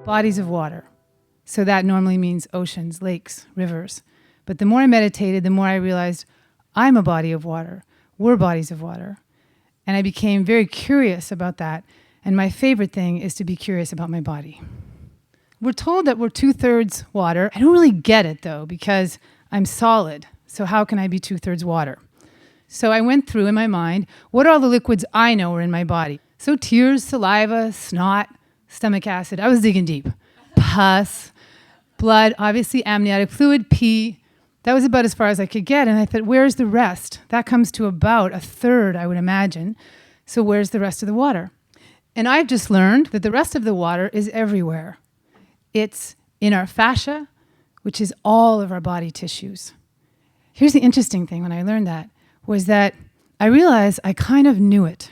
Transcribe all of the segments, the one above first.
bodies of water. So that normally means oceans, lakes, rivers. But the more I meditated, the more I realized I'm a body of water. We're bodies of water. And I became very curious about that. And my favorite thing is to be curious about my body. We're told that we're 2/3 water. I don't really get it though, because I'm solid. So how can I be 2/3 water? So I went through in my mind, what are all the liquids I know are in my body? So tears, saliva, snot, stomach acid. I was digging deep. Pus, blood, obviously amniotic fluid, pee. That was about as far as I could get. And I thought, where's the rest? That comes to about 1/3, I would imagine. So where's the rest of the water? And I've just learned that the rest of the water is everywhere. It's in our fascia, which is all of our body tissues. Here's the interesting thing when I learned that, was that I realized I kind of knew it.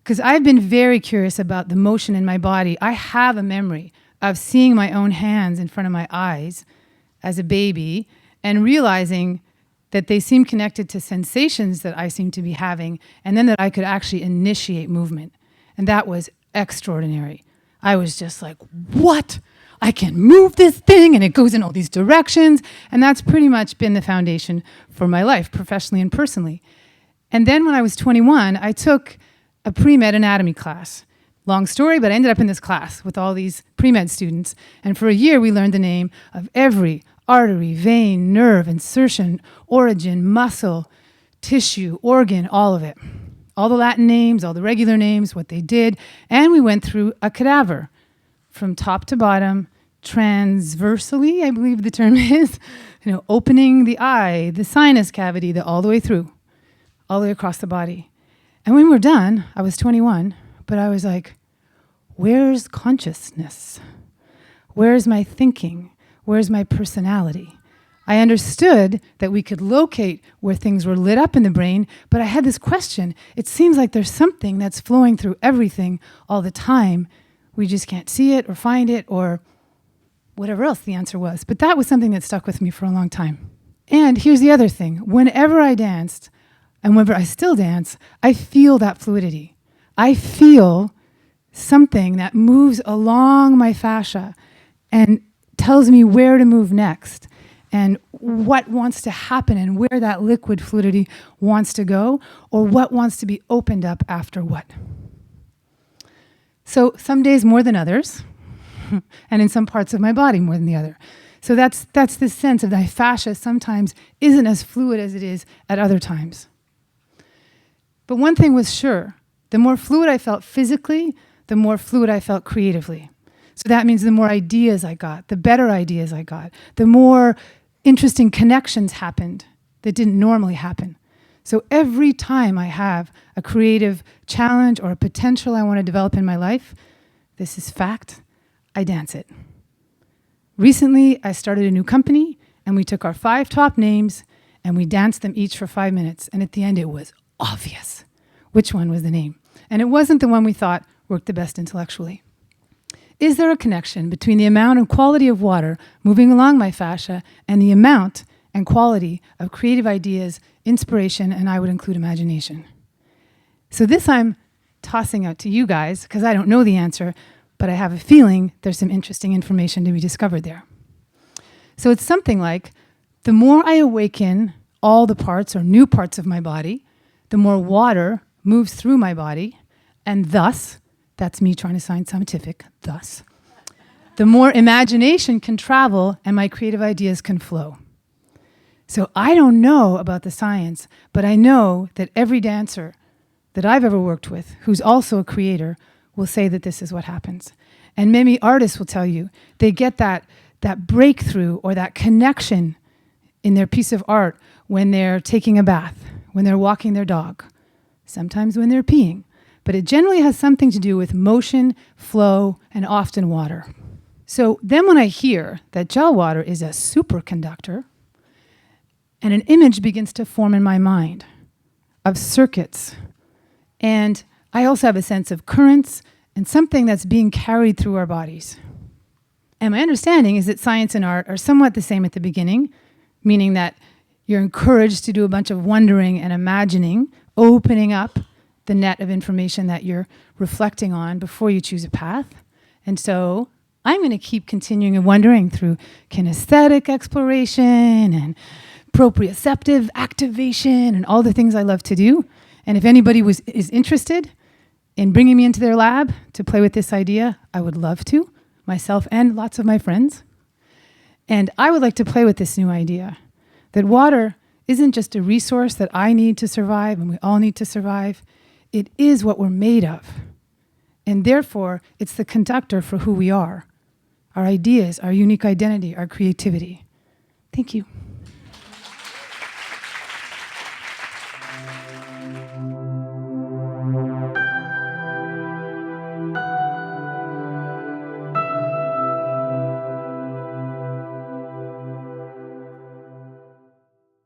Because I've been very curious about the motion in my body. I have a memory of seeing my own hands in front of my eyes as a baby and realizing that they seem connected to sensations that I seem to be having, and then that I could actually initiate movement. And that was extraordinary. I was just like, what? I can move this thing and it goes in all these directions. And that's pretty much been the foundation for my life, professionally and personally. And then when I was 21, I took a Premed anatomy class. Long story, but I ended up in this class with all these Premed students. And for a year, we learned the name of every artery, vein, nerve, insertion, origin, muscle, tissue, organ, all of it. All the Latin names, all the regular names, what they did. And we went through a cadaver from top to bottom, transversally, I believe the term is, opening the eye, the sinus cavity, all the way through, all the way across the body. And when we're done, I was 21, but I was like, where's consciousness? Where's my thinking? Where's my personality? I understood that we could locate where things were lit up in the brain, but I had this question. It seems like there's something that's flowing through everything all the time. We just can't see it or find it or whatever else the answer was. But that was something that stuck with me for a long time. And here's the other thing. Whenever I danced, and whenever I still dance, I feel that fluidity. I feel something that moves along my fascia and tells me where to move next and what wants to happen and where that liquid fluidity wants to go or what wants to be opened up after what. So some days more than others, and in some parts of my body more than the other. So that's the sense of my fascia sometimes isn't as fluid as it is at other times. But one thing was sure, the more fluid I felt physically, the more fluid I felt creatively. So that means the more ideas I got, the better ideas I got, the more interesting connections happened that didn't normally happen. So every time I have a creative challenge or a potential I want to develop in my life, this is fact, I dance it. Recently, I started a new company, and we took our 5 top names, and we danced them each for 5 minutes. And at the end, it was obvious which one was the name. And it wasn't the one we thought worked the best intellectually. Is there a connection between the amount and quality of water moving along my fascia and the amount and quality of creative ideas, inspiration, and I would include imagination? So this I'm tossing out to you guys because I don't know the answer, but I have a feeling there's some interesting information to be discovered there. So it's something like, the more I awaken all the parts or new parts of my body, the more water moves through my body, and thus, that's me trying to sound scientific, thus, the more imagination can travel and my creative ideas can flow. So I don't know about the science, but I know that every dancer that I've ever worked with, who's also a creator, will say that this is what happens. And many artists will tell you they get that breakthrough or that connection in their piece of art when they're taking a bath, when they're walking their dog, sometimes when they're peeing. But it generally has something to do with motion, flow, and often water. So then when I hear that gel water is a superconductor, and an image begins to form in my mind of circuits, and I also have a sense of currents and something that's being carried through our bodies. And my understanding is that science and art are somewhat the same at the beginning, meaning that you're encouraged to do a bunch of wondering and imagining, opening up the net of information that you're reflecting on before you choose a path. And so I'm going to keep continuing and wondering through kinesthetic exploration and proprioceptive activation and all the things I love to do. And if anybody is interested in bringing me into their lab to play with this idea, I would love to, myself and lots of my friends. And I would like to play with this new idea that water isn't just a resource that I need to survive and we all need to survive. It is what we're made of. And therefore, it's the conductor for who we are, our ideas, our unique identity, our creativity. Thank you.